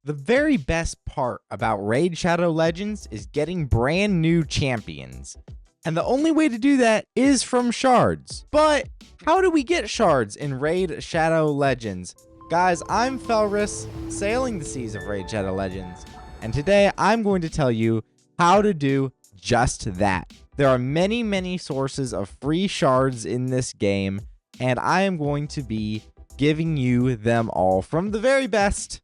The very best part about Raid Shadow Legends is getting brand new champions. And the only way to do that is from shards. But how do we get shards in Raid Shadow Legends? Guys, I'm Felris, sailing the seas of Raid Shadow Legends. And today I'm going to tell you how to do just that. There are many sources of free shards in this game, and I am going to be giving you them all, from the very best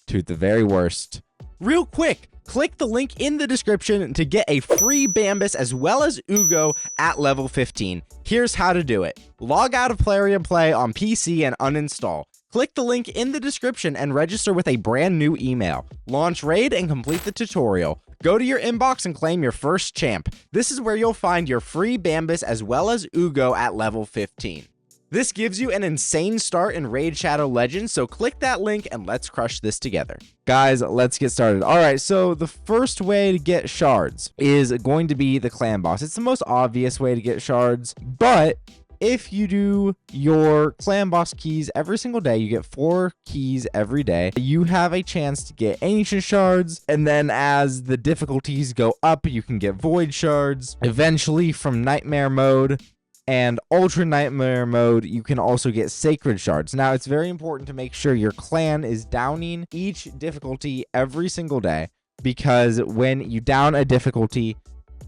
to the very worst. Real quick, click the link in the description to get a free Bambus as well as Ugo at level 15. Here's how to do it. Log out of Plarium Play on PC and uninstall. Click the link in the description and register with a brand new email. Launch Raid and complete the tutorial. Go to your inbox and claim your first champ. This is where you'll find your free Bambus as well as Ugo at level 15. This gives you an insane start in Raid Shadow Legends, so click that link and let's crush this together. Guys, let's get started. Alright, so the first way to get shards is going to be the clan boss. It's the most obvious way to get shards, but if you do your clan boss keys every single day, you get 4 keys every day, you have a chance to get ancient shards, and then as the difficulties go up, you can get void shards. Eventually, from nightmare mode and ultra nightmare mode, you can also get sacred shards. Now, it's very important to make sure your clan is downing each difficulty every single day, because when you down a difficulty,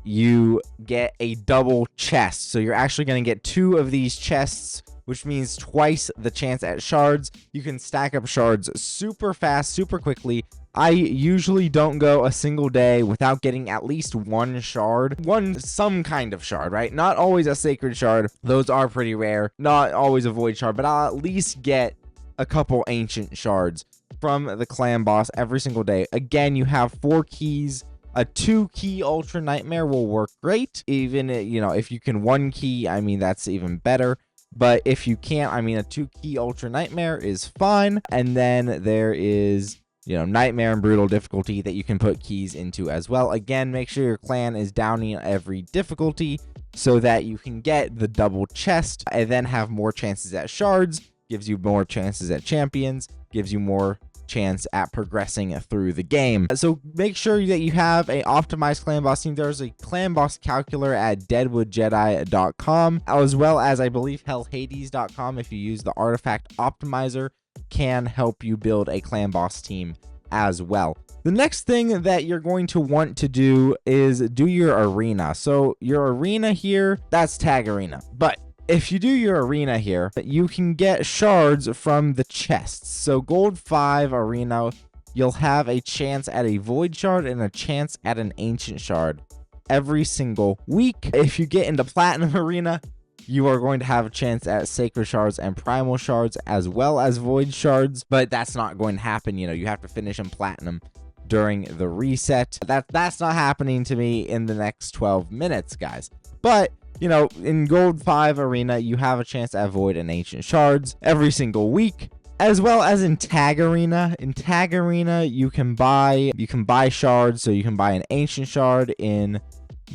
you get a double chest. So you're actually going to get 2 of these chests, which means twice the chance at shards. You can stack up shards super fast, super quickly. I usually don't go a single day without getting at least 1 shard. Some kind of shard, right? Not always a sacred shard. Those are pretty rare. Not always a void shard, but I'll at least get a couple ancient shards from the clan boss every single day. Again, you have 4 keys. A 2-key ultra nightmare will work great. Even, you know, if you can 1 key, I mean, that's even better. But if you can't, I mean, a 2-key ultra nightmare is fine. And then there is, you know, nightmare and brutal difficulty that you can put keys into as well. Again, make sure your clan is downing every difficulty so that you can get the double chest and then have more chances at shards. Gives you more chances at champions, gives you more chance at progressing through the game. So make sure that you have a optimized clan boss team. There's a clan boss calculator at deadwoodjedi.com, as well as I believe hellhades.com. If you use the artifact optimizer, can help you build a clan boss team as well. The next thing that you're going to want to do is do your arena. So your arena here, that's tag arena, but if you do your arena here, you can get shards from the chests. So gold 5 arena, you'll have a chance at a void shard and a chance at an ancient shard every single week. If you get into platinum arena, you are going to have a chance at sacred shards and primal shards as well as void shards, but that's not going to happen. You know, you have to finish in platinum during the reset. That's not happening to me in the next 12 minutes, guys. But you know, in Gold 5 Arena, you have a chance at Void and Ancient Shards every single week, as well as in Tag Arena. In Tag Arena, you can buy shards, so you can buy an Ancient Shard in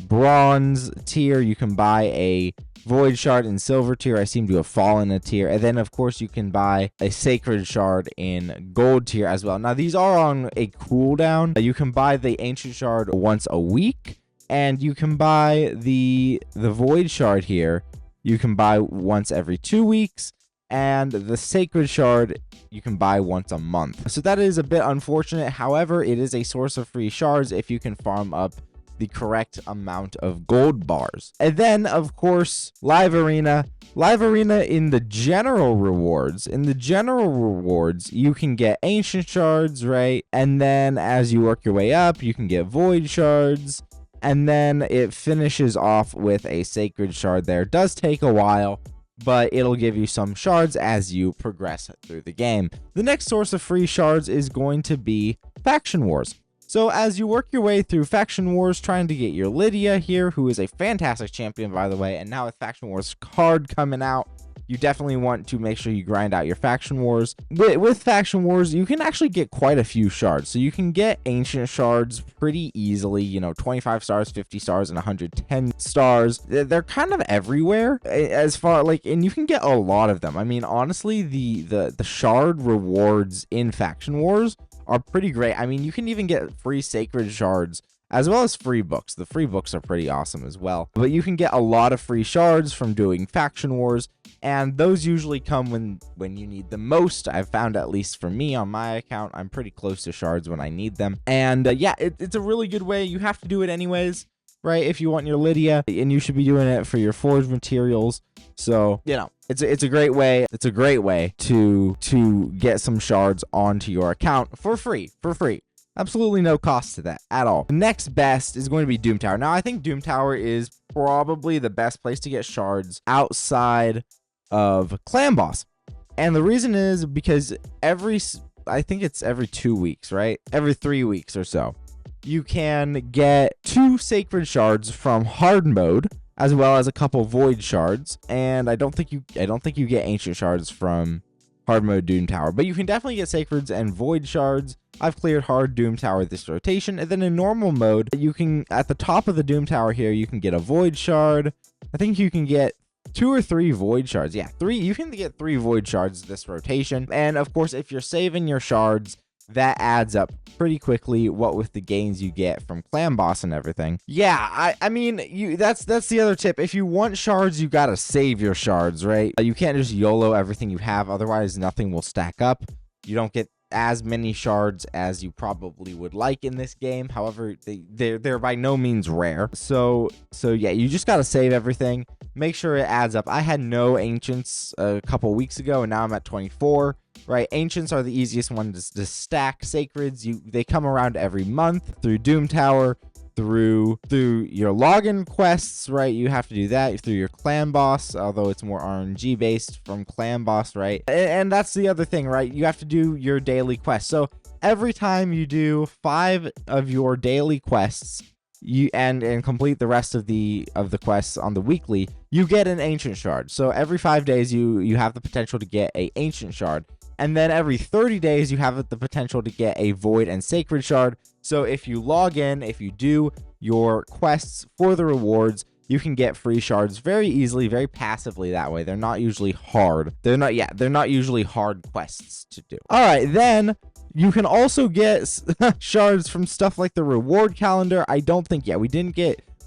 Bronze tier, you can buy a Void Shard in Silver tier. I seem to have fallen a tier, and then of course you can buy a Sacred Shard in Gold tier as well. Now these are on a cooldown. You can buy the Ancient Shard once a week, and you can buy the void shard here. You can buy once every 2 weeks, and the sacred shard you can buy once a month. So that is a bit unfortunate. However, it is a source of free shards if you can farm up the correct amount of gold bars. And then of course, live arena in the general rewards. In the general rewards, you can get ancient shards, right? And then as you work your way up, you can get void shards. And then it finishes off with a sacred shard there. It does take a while, but it'll give you some shards as you progress through the game. The next source of free shards is going to be Faction Wars. So as you work your way through Faction Wars, trying to get your Lydia here, who is a fantastic champion, by the way, and now with Faction Wars card coming out, you definitely want to make sure you grind out your Faction Wars. With Faction Wars, you can actually get quite a few shards. So you can get ancient shards pretty easily, you know, 25 stars, 50 stars, and 110 stars. They're kind of everywhere as far, like, and you can get a lot of them. I mean, honestly, the shard rewards in Faction Wars are pretty great. I mean, you can even get free sacred shards as well as free books. The free books are pretty awesome as well. But you can get a lot of free shards from doing faction wars, and those usually come when you need them most. I've found, at least for me on my account, I'm pretty close to shards when I need them. And yeah, it's a really good way. You have to do it anyways, right? If you want your Lydia, and you should be doing it for your forge materials. So, you know, it's a great way. It's a great way to get some shards onto your account for free. Absolutely no cost to that at all. The next best is going to be Doom Tower. Now, I think Doom Tower is probably the best place to get shards outside of Clan Boss. And the reason is because I think it's every 2 weeks, right? Every 3 weeks or so, you can get 2 sacred shards from hard mode, as well as a couple void shards. And I don't think you get ancient shards from hard mode Doom Tower, but you can definitely get sacreds and void shards. I've cleared hard Doom Tower this rotation, and then in normal mode, you can, at the top of the Doom Tower here, you can get a void shard. I think you can get 2 or 3 void shards. Yeah, 3. You can get 3 void shards this rotation. And of course, if you're saving your shards, that adds up pretty quickly, what with the gains you get from Clan Boss and everything. Yeah, I mean, that's the other tip. If you want shards, you gotta save your shards, right? You can't just YOLO everything you have, otherwise nothing will stack up. You don't get as many shards as you probably would like in this game. However, they're by no means rare. So yeah, you just gotta save everything. Make sure it adds up. I had no ancients a couple weeks ago, and now I'm at 24. Right, ancients are the easiest ones to stack. Sacreds, they come around every month through Doom Tower, through your login quests, right? You have to do that through your Clan Boss, although it's more RNG based from Clan Boss, right? And that's the other thing, right? You have to do your daily quests. So every time you do 5 of your daily quests, and complete the rest of the quests on the weekly, you get an ancient shard. So every 5 days, you have the potential to get a ancient shard. And then every 30 days, you have the potential to get a void and sacred shard. So if you log in, if you do your quests for the rewards, you can get free shards very easily, very passively that way. They're not usually hard. They're not usually hard quests to do. All right, then you can also get shards from stuff like the reward calendar. I don't think,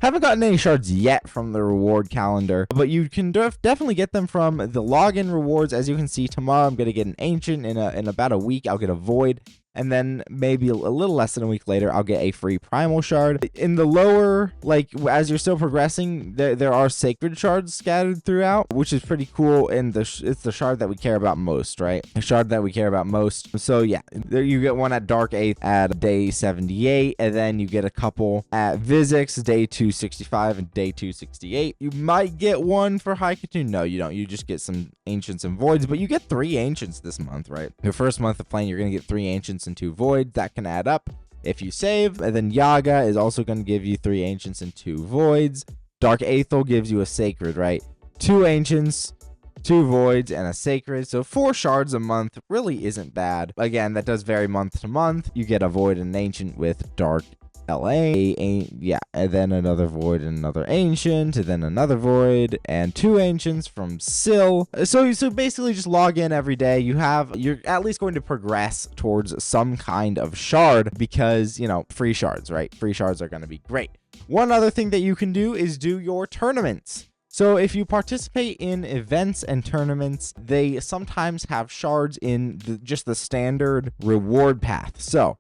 haven't gotten any shards yet from the reward calendar, but you can definitely get them from the login rewards. As you can see, tomorrow I'm going to get an ancient. In about a week, I'll get a void. And then maybe a little less than a week later, I'll get a free primal shard. In the lower, like as you're still progressing, there are sacred shards scattered throughout, which is pretty cool. And it's the shard that we care about most, right? The shard that we care about most. So yeah, there you get one at Dark 8th at day 78, and then you get a couple at Vizix day 265 and day 268. You might get one for High Katoon. No, you don't. You just get some ancients and voids, but you get 3 ancients this month, right? Your first month of playing, you're gonna get 3 ancients and 2 voids. That can add up if you save. And then Yaga is also going to give you 3 ancients and 2 voids. Dark Aethel gives you a sacred, right? 2 ancients, 2 voids, and a sacred. So 4 shards a month really isn't bad. Again, that does vary month to month. You get a void and an ancient with Dark LA, and then another void and another ancient, and then another void and 2 ancients from Syl. So basically just log in every day. You're at least going to progress towards some kind of shard because, free shards, right? Free shards are going to be great. One other thing that you can do is do your tournaments. So if you participate in events and tournaments, they sometimes have shards in just the standard reward path. So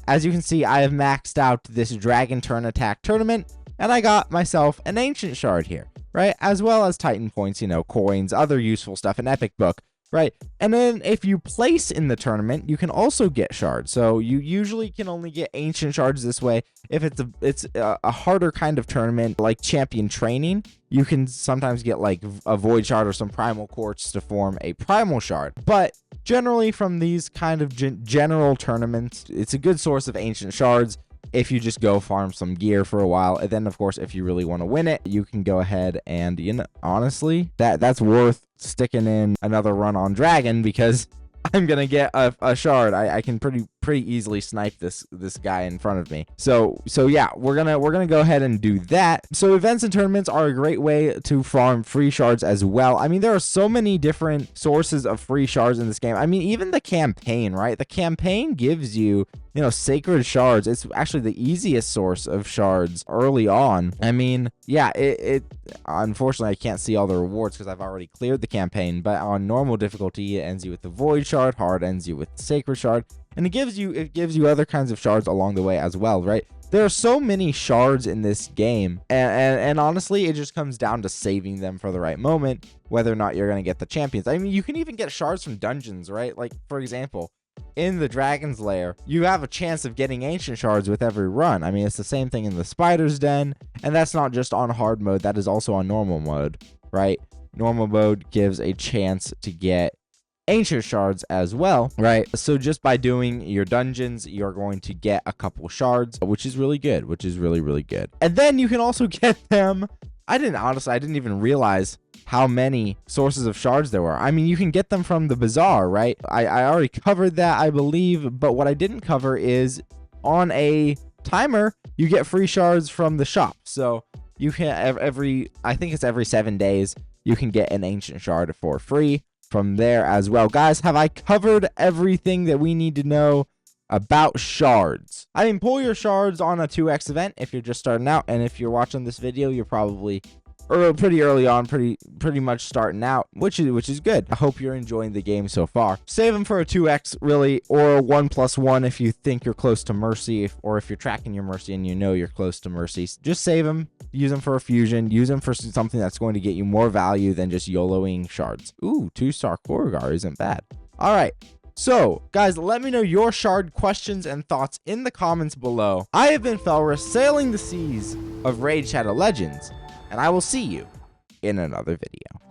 as you can see, I have maxed out this Dragon Turn Attack tournament, and I got myself an Ancient Shard here, right? As well as Titan Points, coins, other useful stuff, an Epic Book, right? And then if you place in the tournament, you can also get shards. So you usually can only get Ancient Shards this way. If it's a harder kind of tournament, like Champion Training, you can sometimes get like a Void Shard or some Primal Quartz to form a Primal Shard. But generally from these kind of general tournaments, it's a good source of Ancient Shards if you just go farm some gear for a while. And then, of course, if you really want to win it, you can go ahead and, honestly, that's worth sticking in another run on Dragon because I'm going to get a shard. I can pretty pretty easily snipe this guy in front of me. So yeah, we're gonna go ahead and do that. So events and tournaments are a great way to farm free shards as well. I mean, there are so many different sources of free shards in this game. I mean, even the campaign, right? The campaign gives you, you know, sacred shards. It's actually the easiest source of shards early on. I mean, yeah, it unfortunately I can't see all the rewards because I've already cleared the campaign, but on normal difficulty it ends you with the void shard, hard ends you with the sacred shard, and it gives you other kinds of shards along the way as well, right? There are so many shards in this game, and honestly, it just comes down to saving them for the right moment, whether or not you're going to get the champions. I mean, you can even get shards from dungeons, right? Like, for example, in the Dragon's Lair, you have a chance of getting ancient shards with every run. I mean, it's the same thing in the Spider's Den, and that's not just on hard mode, that is also on normal mode, right? Normal mode gives a chance to get ancient shards as well, right? So just by doing your dungeons, you're going to get a couple shards, which is really good, which is really, really good. And then you can also get them. I didn't even realize how many sources of shards there were. I mean, you can get them from the bazaar, right? I already covered that, I believe, but what I didn't cover is on a timer, you get free shards from the shop. So you can I think it's every 7 days, you can get an ancient shard for free from there as well. Guys, have I covered everything that we need to know about shards? I mean, pull your shards on a 2x event if you're just starting out, and if you're watching this video, you're probably pretty early on, pretty much starting out, which is good. I hope you're enjoying the game so far. Save them for a 2x really, or a 1+1 if you think you're close to mercy, or if you're tracking your mercy and you know you're close to mercy. Just save them, use them for a fusion, use them for something that's going to get you more value than just YOLOing shards. Ooh, 2-star Korgar isn't bad. All right. So, guys, let me know your shard questions and thoughts in the comments below. I have been Felrus, sailing the seas of Raid Shadow Legends, and I will see you in another video.